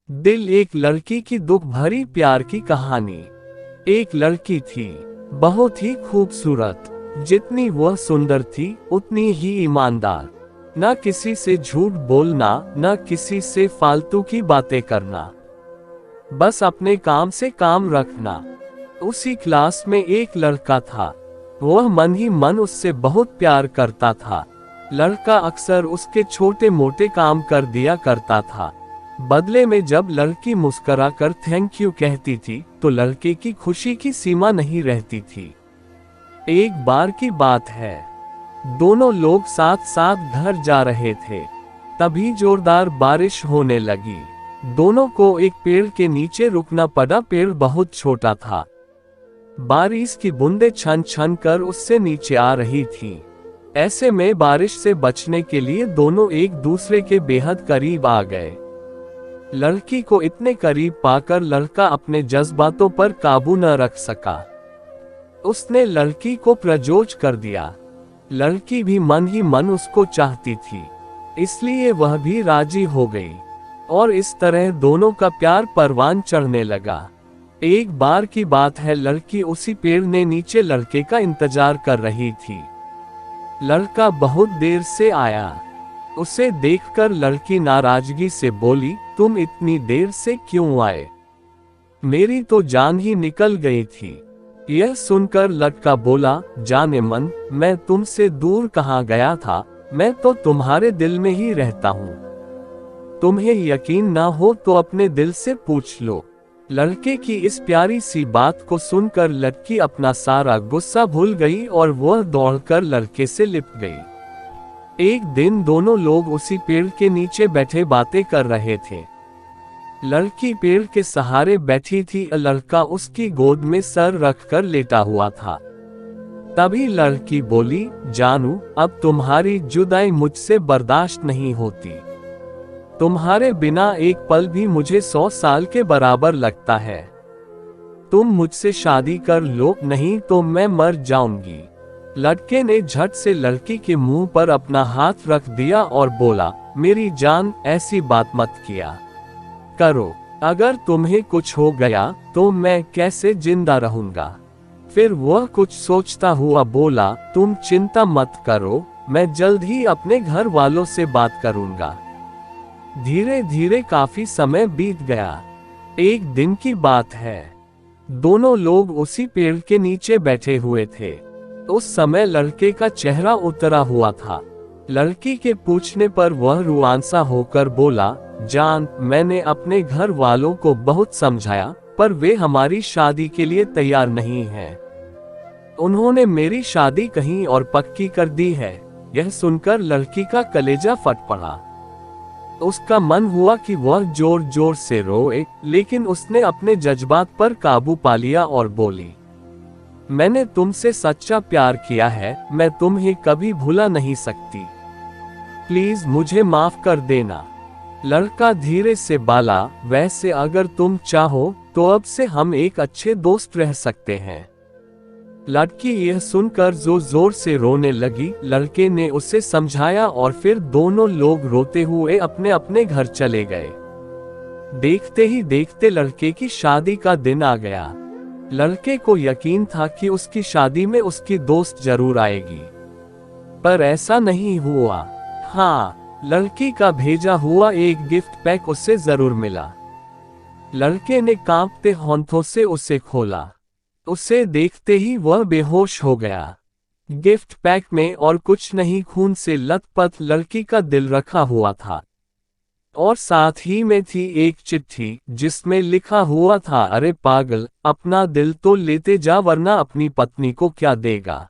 दिल एक लड़की की दुख भरी प्यार की कहानी। एक लड़की थी, बहुत ही खूबसूरत। जितनी वह सुंदर थी उतनी ही ईमानदार। न किसी से झूठ बोलना, न किसी से फालतू की बातें करना, बस अपने काम से काम रखना। उसी क्लास में एक लड़का था। वह मन ही मन उससे बहुत प्यार करता था। लड़का अक्सर उसके छोटे मोटे काम कर दिया करता था। बदले में जब लड़की मुस्कुराकर थैंक यू कहती थी तो लड़के की खुशी की सीमा नहीं रहती थी। एक बार की बात है, दोनों लोग साथ साथ घर जा रहे थे। तभी जोरदार बारिश होने लगी। दोनों को एक पेड़ के नीचे रुकना पड़ा। पेड़ बहुत छोटा था। बारिश की बूंदें छन छन कर उससे नीचे आ रही थीं। ऐसे में बारिश से बचने के लिए दोनों एक दूसरे के बेहद करीब आ गए। लड़की को इतने करीब पाकर लड़का अपने जज्बातों पर काबू न रख सका। उसने लड़की को प्रपोज कर दिया। लड़की भी मन ही मन उसको चाहती थी, इसलिए वह भी राजी हो गई और इस तरह दोनों का प्यार परवान चढ़ने लगा। एक बार की बात है, लड़की उसी पेड़ ने नीचे लड़के का इंतजार कर रही थी। लड़का बहुत देर से आया। उसे देखकर लड़की नाराजगी से बोली, तुम इतनी देर से क्यों आए? मेरी तो जान ही निकल गई थी। यह सुनकर लड़का बोला, जाने मन, मैं तुमसे दूर कहाँ गया था, मैं तो तुम्हारे दिल में ही रहता हूँ। तुम्हें यकीन ना हो तो अपने दिल से पूछ लो। लड़के की इस प्यारी सी बात को सुनकर लड़की अपना सारा गुस्सा भूल गई और वह दौड़कर लड़के से लिपट गई। एक दिन दोनों लोग उसी पेड़ के नीचे बैठे बातें कर रहे थे। लड़की पेड़ के सहारे बैठी थी, लड़का उसकी गोद में सर रखकर लेटा हुआ था। तभी लड़की बोली, जानू, अब तुम्हारी जुदाई मुझसे बर्दाश्त नहीं होती। तुम्हारे बिना एक पल भी मुझे 100 साल के बराबर लगता है। तुम मुझसे शादी कर लो, नहीं तो मैं मर जाऊंगी। लड़के ने झट से लड़की के मुंह पर अपना हाथ रख दिया और बोला, मेरी जान, ऐसी बात मत किया करो। अगर तुम्हें कुछ हो गया तो मैं कैसे जिंदा रहूंगा? फिर वह कुछ सोचता हुआ बोला, तुम चिंता मत करो, मैं जल्द ही अपने घर वालों से बात करूंगा। धीरे धीरे काफी समय बीत गया। एक दिन की बात है, दोनों लोग उसी पेड़ के नीचे बैठे हुए थे। उस समय लड़के का चेहरा उतरा हुआ था। लड़की के पूछने पर वह रुआंसा होकर बोला, जान, मैंने अपने घर वालों को बहुत समझाया पर वे हमारी शादी के लिए तैयार नहीं हैं। उन्होंने मेरी शादी कहीं और पक्की कर दी है। यह सुनकर लड़की का कलेजा फट पड़ा। उसका मन हुआ कि वह जोर जोर से रोए, लेकिन उसने अपने जज्बात पर काबू पा लिया और बोली, मैंने तुमसे सच्चा प्यार किया है, मैं तुम्हें कभी भुला नहीं सकती। प्लीज मुझे माफ कर देना। लड़का धीरे से बोला, वैसे अगर तुम चाहो तो अब से हम एक अच्छे दोस्त रह सकते हैं। लड़की यह सुनकर जोर जोर से रोने लगी। लड़के ने उसे समझाया और फिर दोनों लोग रोते हुए अपने अपने घर चले गए। देखते ही देखते लड़के की शादी का दिन आ गया। लड़के को यकीन था कि उसकी शादी में उसकी दोस्त जरूर आएगी, पर ऐसा नहीं हुआ। हाँ, लड़की का भेजा हुआ एक गिफ्ट पैक उसे जरूर मिला। लड़के ने कांपते हाथों से उसे खोला। उसे देखते ही वह बेहोश हो गया। गिफ्ट पैक में और कुछ नहीं, खून से लथपथ लड़की का दिल रखा हुआ था और साथ ही में थी एक चिट्ठी जिसमें लिखा हुआ था, अरे पागल, अपना दिल तो लेते जा वरना अपनी पत्नी को क्या देगा।